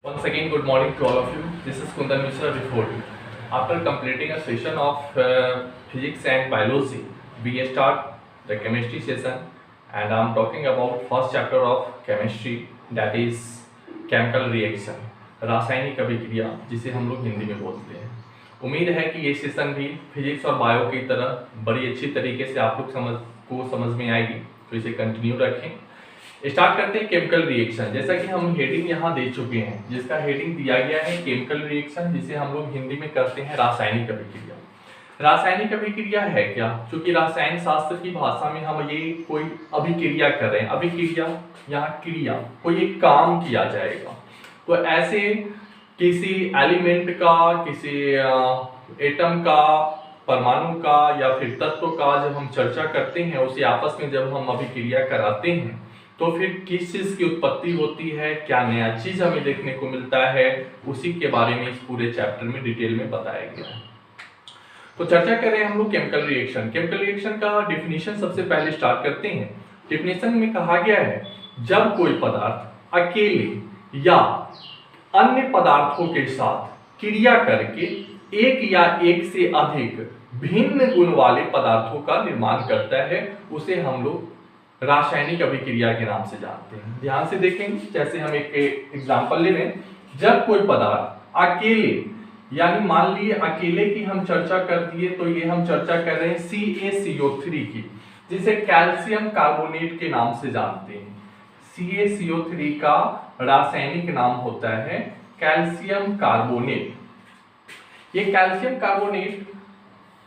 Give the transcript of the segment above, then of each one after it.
Once again, good morning to all of you. This is Kundan Mishra before you. After completing a session of physics and biology, we start the chemistry session, and I'm talking about first chapter of chemistry, that is chemical reaction, रासायनिक अभिक्रिया, जिसे हम लोग हिंदी में बोलते हैं। उम्मीद है कि ये सेशन भी फिजिक्स और बायो की तरह बड़ी अच्छी तरीके से आप लोग समझ में आएगी, तो इसे कंटिन्यू रखें। स्टार्ट करते हैं केमिकल रिएक्शन। जैसा कि हम हेडिंग यहाँ दे चुके हैं, जिसका हेडिंग दिया गया है केमिकल रिएक्शन, जिसे हम लोग हिंदी में करते हैं रासायनिक अभिक्रिया। रासायनिक अभिक्रिया है क्या? क्योंकि रसायन शास्त्र की भाषा में हम ये कोई अभिक्रिया कर रहे हैं। अभिक्रिया यहाँ क्रिया, कोई एक काम किया जाएगा। तो ऐसे किसी एलिमेंट का, किसी एटम का, परमाणु का या फिर तत्व का जब हम चर्चा करते हैं, उसे आपस में जब हम अभिक्रिया कराते हैं, तो फिर किस चीज की उत्पत्ति होती है, क्या नया चीज हमें देखने को मिलता है, उसी के बारे में इस पूरे चैप्टर में डिटेल में बताया गया है। तो चर्चा कर रहे हैं हम लोग केमिकल रिएक्शन। केमिकल रिएक्शन का डिफिनीशन सबसे पहले स्टार्ट करते हैं। डिफिनीशन में कहा गया है, जब कोई पदार्थ अकेले या अन्य पदार्थों के साथ क्रिया करके एक या एक से अधिक भिन्न गुण वाले पदार्थों का निर्माण करता है, उसे हम लोग रासायनिक अभिक्रिया के नाम से जानते हैं। ध्यान से देखेंगे, जैसे हम एक एग्जांपल ले लें। जब कोई पदार्थ अकेले, यानी मान लिए अकेले की हम चर्चा कर दिए, तो ये हम चर्चा कर रहे हैं CaCO3 की, जिसे कैल्शियम कार्बोनेट के नाम से जानते हैं। CaCO3 का रासायनिक नाम होता है कैल्शियम कार्बोनेट। ये कैल्शियम कार्बोनेट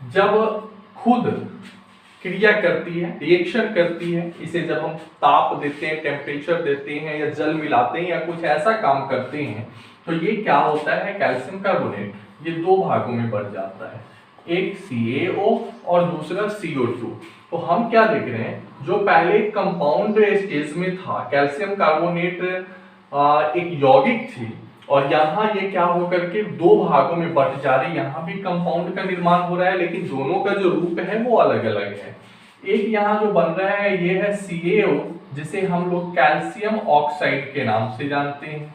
जब खुद क्रिया करती है, रिएक्शन करती है, इसे जब हम ताप देते हैं, टेम्परेचर देते हैं या जल मिलाते हैं या कुछ ऐसा काम करते हैं, तो ये क्या होता है, कैल्शियम कार्बोनेट ये दो भागों में बढ़ जाता है, एक CaO और दूसरा CO2। तो हम क्या देख रहे हैं, जो पहले कंपाउंड स्टेज में था, कैल्शियम कार्बोनेट एक यौगिक थी, और यहाँ ये क्या होकर के दो भागों में बट जा रही है। यहाँ भी कंपाउंड का निर्माण हो रहा है, लेकिन दोनों का जो रूप है वो अलग अलग है। एक यहाँ जो बन रहा है ये है CaO, जिसे हम लोग कैल्शियम ऑक्साइड के नाम से जानते हैं,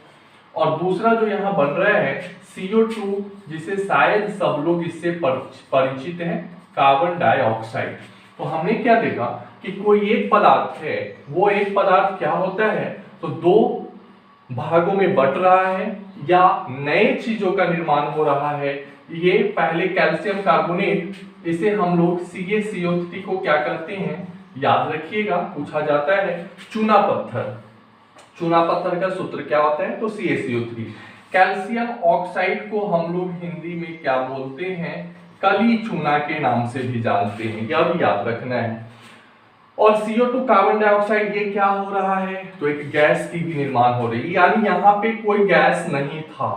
और दूसरा जो यहाँ बन रहा है CO2, जिसे शायद सब लोग इससे परिचित हैं, कार्बन डाइऑक्साइड। तो हमने क्या देखा कि कोई एक पदार्थ है, वो एक पदार्थ क्या होता है, तो दो भागों में बट रहा है या नए चीजों का निर्माण हो रहा है। ये पहले कैल्शियम कार्बोनेट, इसे हम लोग CaCO3 को क्या करते हैं, याद रखिएगा, पूछा जाता है चूना पत्थर। चूना पत्थर का सूत्र क्या होता है, तो CaCO3। कैल्शियम ऑक्साइड को हम लोग हिंदी में क्या बोलते हैं, कली चूना के नाम से भी जानते हैं, यह भी याद रखना है। और CO2 कार्बन डाइऑक्साइड, ये क्या हो रहा है, तो एक गैस की भी निर्माण हो रही है, यानी यहाँ पे कोई गैस नहीं था,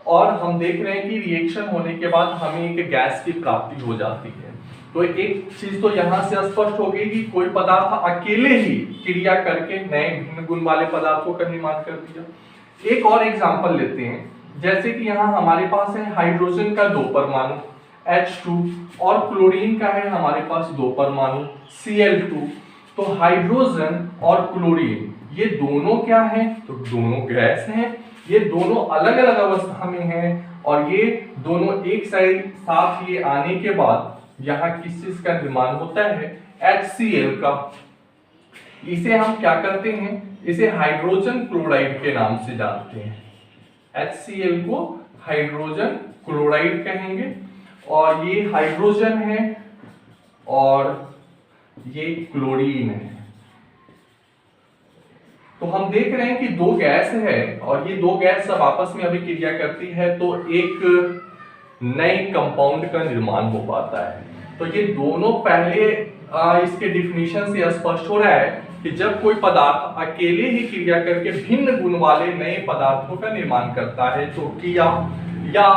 और हम देख रहे हैं कि रिएक्शन होने के बाद हमें एक गैस की प्राप्ति हो जाती है। तो एक चीज तो यहाँ से स्पष्ट हो गई कि कोई पदार्थ अकेले ही क्रिया करके नए भिन्न गुण वाले पदार्थों का निर्माण कर दिया। एक और एग्जांपल लेते हैं, जैसे कि यहाँ हमारे पास है हाइड्रोजन का 2 परमाणु H2, और क्लोरीन का है हमारे पास 2 परमाणु Cl2। तो हाइड्रोजन और क्लोरीन ये दोनों क्या हैं, तो दोनों गैस हैं। ये दोनों अलग अलग अवस्था में हैं, और ये दोनों एक साथ ये आने के बाद यहाँ किस चीज का निर्माण होता है, HCl का। इसे हम क्या करते हैं, इसे हाइड्रोजन क्लोराइड के नाम से जानते हैं। HCl को हाइड्रोजन क्लोराइड कहेंगे, और ये हाइड्रोजन है और ये क्लोरीन है। तो हम देख रहे हैं कि दो गैस है, और ये दो गैस सब आपस में अभिक्रिया करती है, तो एक नए कंपाउंड का निर्माण हो पाता है। तो ये दोनों पहले इसके डिफिनीशन से स्पष्ट हो रहा है कि जब कोई पदार्थ अकेले ही क्रिया करके भिन्न गुण वाले नए पदार्थों का निर्माण करता है, तो किया, या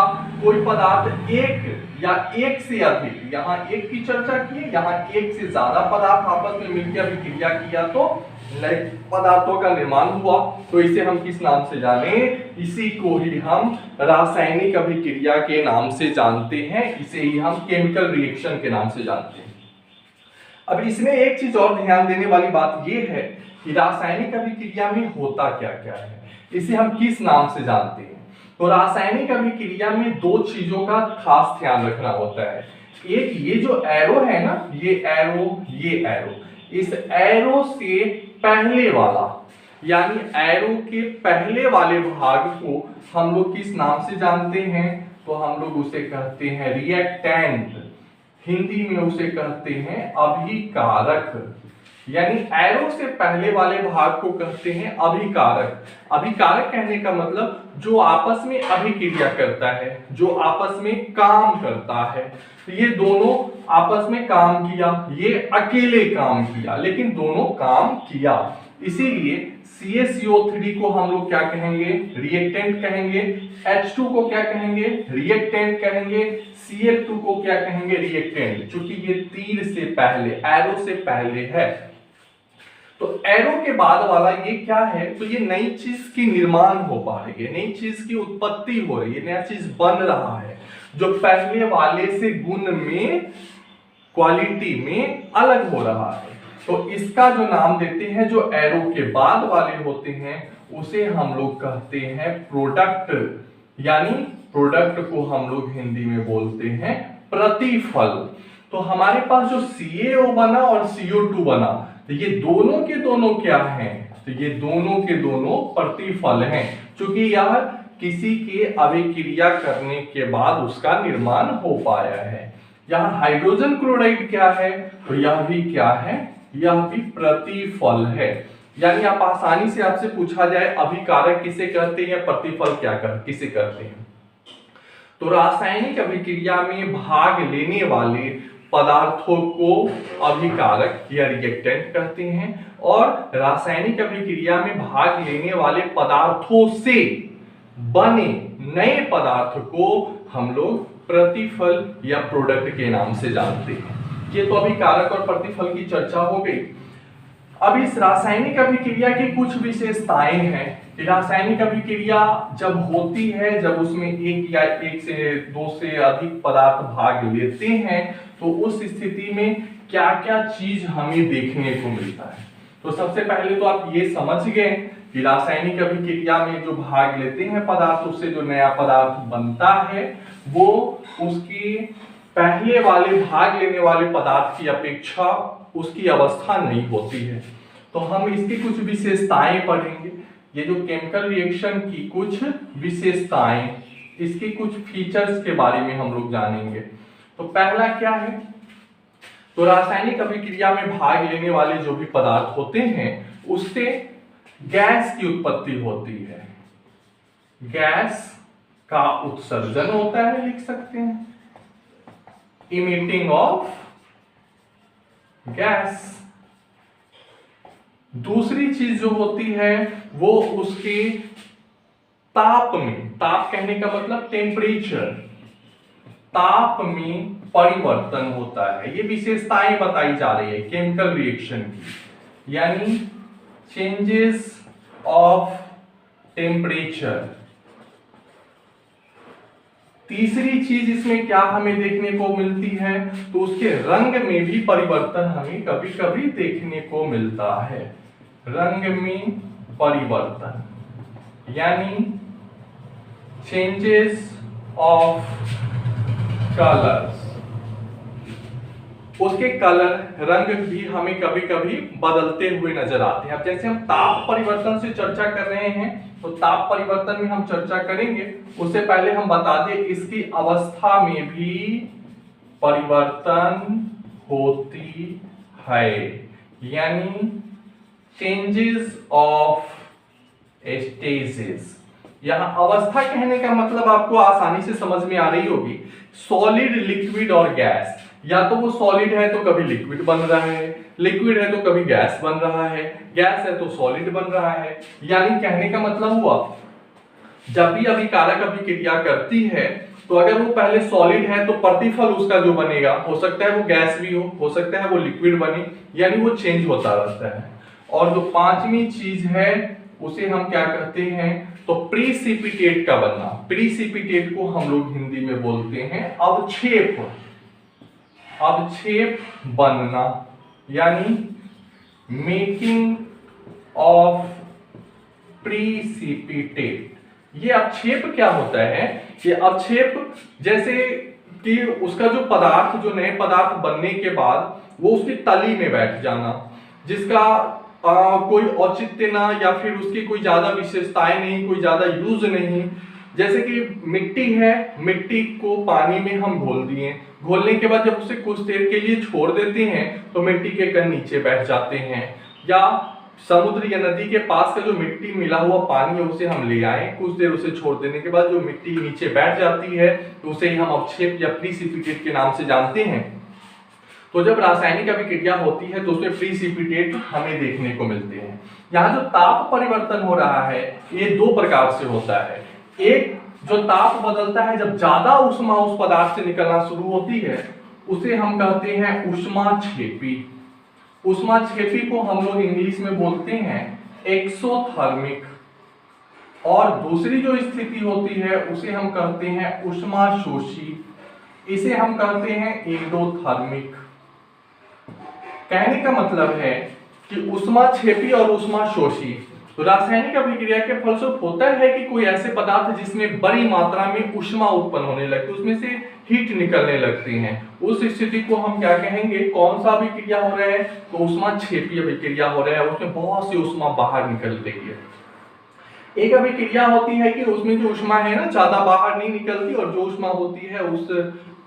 कोई पदार्थ एक या एक से अधिक, यहाँ एक की चर्चा की, यहाँ एक से ज्यादा पदार्थ आपस में मिलकर अभिक्रिया किया तो नए पदार्थों का निर्माण हुआ, तो इसे हम किस नाम से जाने, इसी को ही हम रासायनिक अभिक्रिया के नाम से जानते हैं, इसे ही हम केमिकल रिएक्शन के नाम से जानते हैं। अब इसमें एक चीज और ध्यान देने वाली बात यह है कि रासायनिक अभिक्रिया में होता क्या क्या है। इसे हम किस नाम से जानते हैं? तो रासायनिक अभिक्रिया में दो चीजों का खास ध्यान रखना होता है। एक ये जो एरो है ना, ये एरो, इस एरो से पहले वाला, यानी एरो के पहले वाले भाग को हम लोग किस नाम से जानते हैं? तो हम लोग उसे कहते हैं रिएक्टेंट, हिंदी में उसे कहते हैं अभिकारक। यानी एरो से पहले वाले भाग को कहते हैं अभिकारक। अभिकारक कहने का मतलब जो आपस में अभिक्रिया करता है, जो आपस में काम करता है। तो ये दोनों आपस में काम किया, ये अकेले काम किया, लेकिन दोनों काम किया, इसीलिए CaCO3 को हम लोग क्या कहेंगे? रिएक्टेंट कहेंगे। H2 को क्या कहेंगे? रिएक्टेंट कहेंगे। Cl2 को क्या कहेंगे? रिएक्टेंट, क्योंकि ये तीर से पहले, एरो से पहले है। तो एरो के बाद वाला ये क्या है? तो ये नई चीज की निर्माण हो पा रही है, नई चीज की उत्पत्ति हो रही है, नया चीज बन रहा है, जो पहले वाले से गुण में, क्वालिटी में अलग हो रहा है। तो इसका जो नाम देते हैं, जो एरो के बाद वाले होते हैं, उसे हम लोग कहते हैं प्रोडक्ट। यानी प्रोडक्ट को हम लोग हिंदी में बोलते हैं प्रतिफल। तो हमारे पास जो CaO बना और CO2 बना, तो ये दोनों के दोनों क्या हैं? तो ये दोनों के दोनों प्रतिफल हैं, क्योंकि यह किसी के अभिक्रिया करने के बाद उसका निर्माण हो पाया है। यहाँ हाइड्रोजन क्लोराइड क्या है? तो यह भी क्या है? यह भी प्रतिफल है। यानी आप आसानी से, आपसे पूछा जाए अभिकारक किसे कहते हैं या प्रतिफल किसे कहते हैं, तो रासायनिक अभिक्रिया में भाग लेने वाले पदार्थों को अभिकारक या रिएक्टेंट कहते हैं, और रासायनिक अभिक्रिया में भाग लेने वाले पदार्थों से बने नए पदार्थ को हम लोग प्रतिफल या प्रोडक्ट के नाम से जानते हैं। ये तो अभिकारक और प्रतिफल की चर्चा हो गई। अब इस रासायनिक अभिक्रिया की कुछ विशेषताएं हैं। रासायनिक अभिक्रिया जब होती है, जब उसमें एक से दो से अधिक पदार्थ भाग लेते हैं, तो उस स्थिति में क्या क्या चीज हमें देखने को मिलता है। तो सबसे पहले तो आप ये समझ गए कि रासायनिक अभिक्रिया में जो भाग लेते हैं पदार्थ, उससे जो नया पदार्थ बनता है, वो उसके पहले वाले भाग लेने वाले पदार्थ की अपेक्षा उसकी अवस्था नहीं होती है। तो हम इसकी कुछ विशेषताएं पढ़ेंगे। ये जो केमिकल रिएक्शन की कुछ विशेषताएं, इसके कुछ फीचर्स के बारे में हम लोग जानेंगे। तो पहला क्या है? तो रासायनिक अभिक्रिया में भाग लेने वाले जो भी पदार्थ होते हैं, उससे गैस की उत्पत्ति होती है, गैस का उत्सर्जन होता है, लिख सकते हैं इमिटिंग ऑफ गैस। दूसरी चीज जो होती है वो उसके ताप में, ताप कहने का मतलब टेम्परेचर, ताप में परिवर्तन होता है। ये विशेषताएं बताई जा रही है केमिकल रिएक्शन की, यानी चेंजेस ऑफ टेम्परेचर। तीसरी चीज इसमें क्या हमें देखने को मिलती है? तो उसके रंग में भी परिवर्तन हमें कभी कभी देखने को मिलता है। रंग में परिवर्तन, यानी चेंजेस ऑफ कलर्स। उसके कलर, रंग भी हमें कभी कभी बदलते हुए नजर आते हैं। अब जैसे हम ताप परिवर्तन से चर्चा कर रहे हैं, तो ताप परिवर्तन में हम चर्चा करेंगे, उससे पहले हम बता दें इसकी अवस्था में भी परिवर्तन होती है, यानी चेंजेस ऑफ स्टेजेस। यहां अवस्था कहने का मतलब आपको आसानी से समझ में आ रही होगी, सॉलिड, लिक्विड और गैस। या तो वो सॉलिड है तो कभी लिक्विड बन रहा है, लिक्विड है तो कभी गैस बन रहा है, गैस है तो सॉलिड बन रहा है। यानी कहने का मतलब हुआ, जब भी अभिकारक अभिक्रिया करती है, तो अगर वो पहले सॉलिड है तो प्रतिफल उसका जो बनेगा, हो सकता है वो गैस भी हो सकता है वो लिक्विड बने, यानी वो चेंज होता रहता है। और जो पांचवी चीज है उसे हम क्या कहते हैं? तो प्रीसिपिटेट का बनना। प्रीसिपिटेट को हम लोग हिंदी में बोलते हैं अवक्षेप, अवक्षेप बनना, यानी मेकिंग ऑफ प्रीसिपिटेट। ये अवक्षेप क्या होता है कि अवक्षेप जैसे कि उसका जो पदार्थ, जो नए पदार्थ बनने के बाद वो उसकी तली में बैठ जाना, जिसका कोई औचित्य ना, या फिर उसकी कोई ज्यादा विशेषताएं नहीं, कोई ज्यादा यूज नहीं। जैसे कि मिट्टी है, मिट्टी को पानी में हम घोल दिए, घोलने के बाद जब उसे कुछ देर के लिए छोड़ देते हैं तो मिट्टी के कण नीचे बैठ जाते हैं। या समुद्र या नदी के पास का जो मिट्टी मिला हुआ पानी है उसे हम ले आए, कुछ देर उसे छोड़ देने के बाद जो मिट्टी नीचे बैठ जाती है तो उसे ही हम अवक्षेप या प्रीसिपिटेट के नाम से जानते हैं। तो जब रासायनिक अभिक्रिया होती है तो उसमें प्रीसिपिटेट हमें देखने को मिलते हैं। यहाँ जो ताप परिवर्तन हो रहा है ये दो प्रकार से होता है। एक जो ताप बदलता है जब ज्यादा ऊष्मा उस पदार्थ से निकलना शुरू होती है उसे हम कहते हैं ऊष्माक्षेपी। ऊष्माक्षेपी को हम लोग इंग्लिश में बोलते हैं एक्सोथर्मिक। और दूसरी जो स्थिति होती है उसे हम कहते हैं ऊष्माशोषी, इसे हम कहते हैं एंडोथर्मिक। कहने का मतलब है कि ऊष्माक्षेपी और ऊष्माशोषी तो रासायनिक अभिक्रिया के फलस्वरूप होता है कि कोई ऐसे पदार्थ जिसमें बड़ी मात्रा में ऊष्मा उत्पन्न होने लगती है, उसमें से हीट निकलने लगती है, उस स्थिति को हम क्या कहेंगे, कौन सा अभिक्रिया हो रहा है, तो ऊष्माक्षेपी अभिक्रिया हो रहा है, उसमें बहुत सी ऊष्मा बाहर निकल रही है। एक अभिक्रिया होती है कि उसमें जो ऊष्मा है ना ज्यादा बाहर नहीं निकलती और जो ऊष्मा होती है उस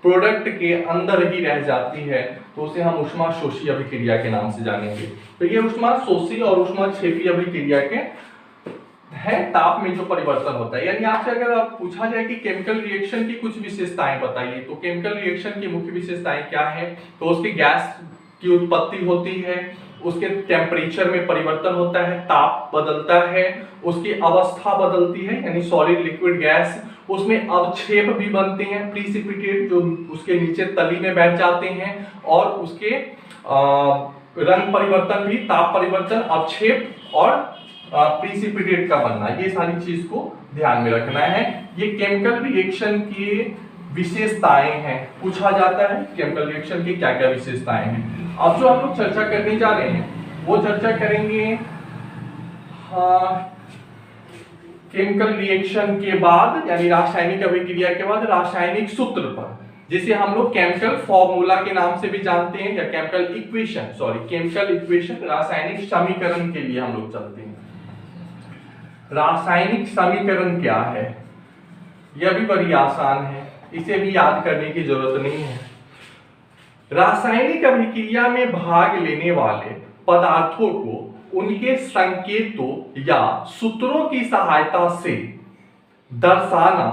प्रोडक्ट के अंदर ही रह जाती है, तो उसे हम ऊष्माशोषी अभिक्रिया के नाम से जानेंगे। तो ये ऊष्माशोषी और ऊष्माक्षेपी अभिक्रिया के है ताप में जो परिवर्तन होता है। यानी आपसे अगर आप पूछा जाए कि केमिकल रिएक्शन की कुछ विशेषताएं बताइए, तो केमिकल रिएक्शन की मुख्य विशेषताएं क्या है, तो उसकी गैस की उत्पत्ति होती है, उसके टेम्परेचर में परिवर्तन होता है, ताप बदलता है, उसकी अवस्था बदलती है यानी सॉलिड लिक्विड गैस, उसमें अवक्षेप भी बनते हैं प्रीसिपिटेट जो उसके नीचे तली में बैठ जाते हैं, और उसके रंग परिवर्तन भी, ताप परिवर्तन, अवक्षेप और प्रीसिपिटेट का बनना, ये सारी चीज को ध्यान में रखना है। ये केमिकल रिएक्शन की विशेषताएं हैं, पूछा जाता है केमिकल रिएक्शन की क्या क्या विशेषताएं हैं। अब जो हम लोग चर्चा करने जा रहे हैं वो चर्चा करेंगे केमिकल रिएक्शन के बाद यानी रासायनिक अभिक्रिया के बाद रासायनिक सूत्र पर, जिसे हम लोग केमिकल फॉर्मूला के नाम से भी जानते हैं, या केमिकल इक्वेशन, रासायनिक समीकरण के लिए हम लोग चलते हैं। रासायनिक समीकरण क्या है, यह भी बड़ी आसान है, इसे भी याद करने की जरूरत नहीं है। रासायनिक अभिक्रिया में भाग लेने वाले पदार्थों को उनके संकेतों या सूत्रों की सहायता से दर्शाना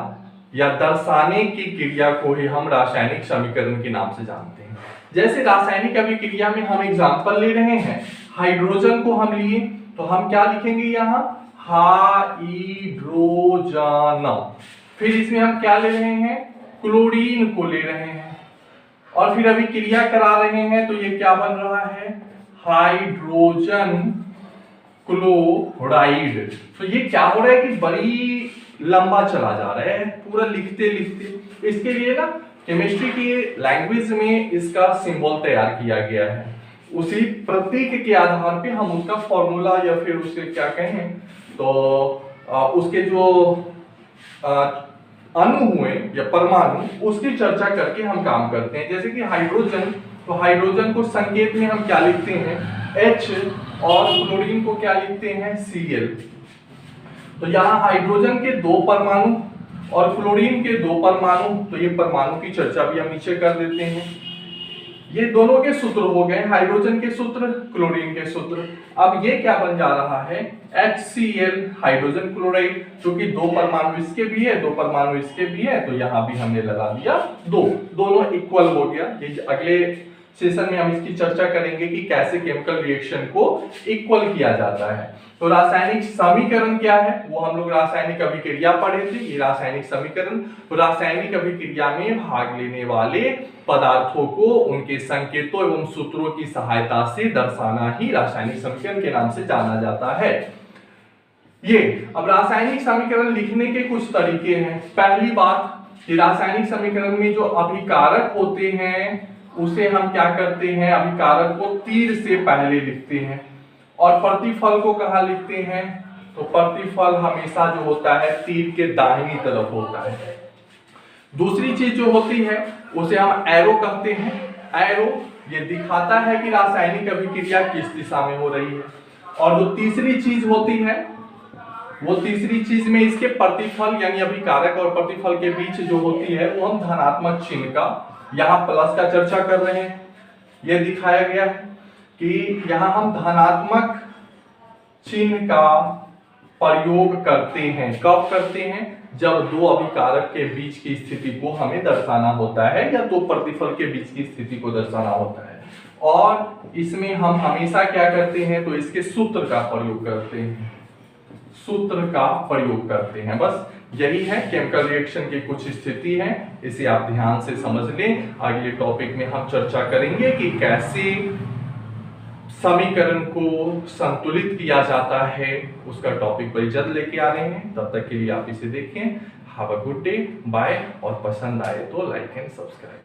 या दर्शाने की क्रिया को ही हम रासायनिक समीकरण के नाम से जानते हैं। जैसे रासायनिक अभिक्रिया में हम एग्जांपल ले रहे हैं, हाइड्रोजन को हम लिए तो हम क्या लिखेंगे यहाँ, हाइड्रोजन। फिर इसमें हम क्या ले रहे हैं, क्लोरीन को ले रहे हैं, और फिर अभिक्रिया करा रहे हैं तो ये क्या बन रहा है, हाइड्रोजन क्लोराइड। तो ये क्या हो रहा है कि बड़ी लंबा चला जा रहा है पूरा लिखते लिखते। इसके लिए ना केमिस्ट्री की लैंग्वेज में इसका सिंबल तैयार किया गया है, उसी प्रतीक के आधार पे हम उसका फॉर्मूला या फिर उसे क्या कहें तो उसके जो अणु हुए या परमाणु उसकी चर्चा करके हम काम करते हैं। जैसे कि हाइड्रोजन, तो हाइड्रोजन को संकेत में हम क्या लिखते हैं, H, और क्लोरीन को क्या लिखते हैं, Cl। तो यहाँ हाइड्रोजन के 2 परमाणु और क्लोरीन के 2 परमाणु, तो ये परमाणु की चर्चा भी हम नीचे कर देते हैं। ये दोनों के सूत्र हो गए, हाइड्रोजन के सूत्र, क्लोरीन के सूत्र। अब ये क्या बन जा रहा है, HCl, हाइड्रोजन क्लोराइड, क्योंकि 2 परमाणु इसके भी है 2 परमाणु इसके भी है, तो यहाँ भी हमने लगा दिया 2, दोनों इक्वल हो गया। ये अगले सेशन में हम इसकी चर्चा करेंगे कि कैसे केमिकल रिएक्शन को इक्वल किया जाता है। तो रासायनिक समीकरण क्या है, वो हम लोग रासायनिक अभिक्रिया पढ़े थे, ये रासायनिक समीकरण। तो रासायनिक अभिक्रिया में भाग लेने वाले पदार्थों को उनके संकेतों एवं सूत्रों की सहायता से दर्शाना ही रासायनिक समीकरण के नाम से जाना जाता है। ये अब रासायनिक समीकरण लिखने के कुछ तरीके हैं। पहली बात कि रासायनिक समीकरण में जो अभिकारक होते हैं उसे हम क्या करते हैं, अभिकारक को तीर से पहले लिखते हैं, और प्रतिफल को कहाँ लिखते हैं, तो प्रतिफल हमेशा जो होता है तीर के दाहिनी तरफ होता है। दूसरी चीज जो होती है उसे हम एरो कहते हैं। एरो ये दिखाता है कि रासायनिक अभिक्रिया किस दिशा में हो रही है। और जो तीसरी चीज होती है वो तीसरी चीज में इसके प्रतिफल यानी अभिकारक और प्रतिफल के बीच जो होती है वो हम धनात्मक चिन्ह का, यहाँ प्लस का चर्चा कर रहे हैं। यह दिखाया गया है कि यहाँ हम धनात्मक चिन्ह का प्रयोग करते हैं। कब करते हैं? जब दो अभिकारक के बीच की स्थिति को हमें दर्शाना होता है या दो प्रतिफल के बीच की स्थिति को दर्शाना होता है। और इसमें हम हमेशा क्या करते हैं? तो इसके सूत्र का प्रयोग करते हैं। सूत्र का प्रयोग करते हैं। बस यही है, केमिकल रिएक्शन की कुछ स्थिति है, इसे आप ध्यान से समझ लें। अगले टॉपिक में हम चर्चा करेंगे कि कैसे समीकरण को संतुलित किया जाता है। उसका टॉपिक बड़ी जल्द लेके आ रहे हैं। तब तक के लिए आप इसे देखें। Have a good day, bye. और पसंद आए तो लाइक एंड सब्सक्राइब।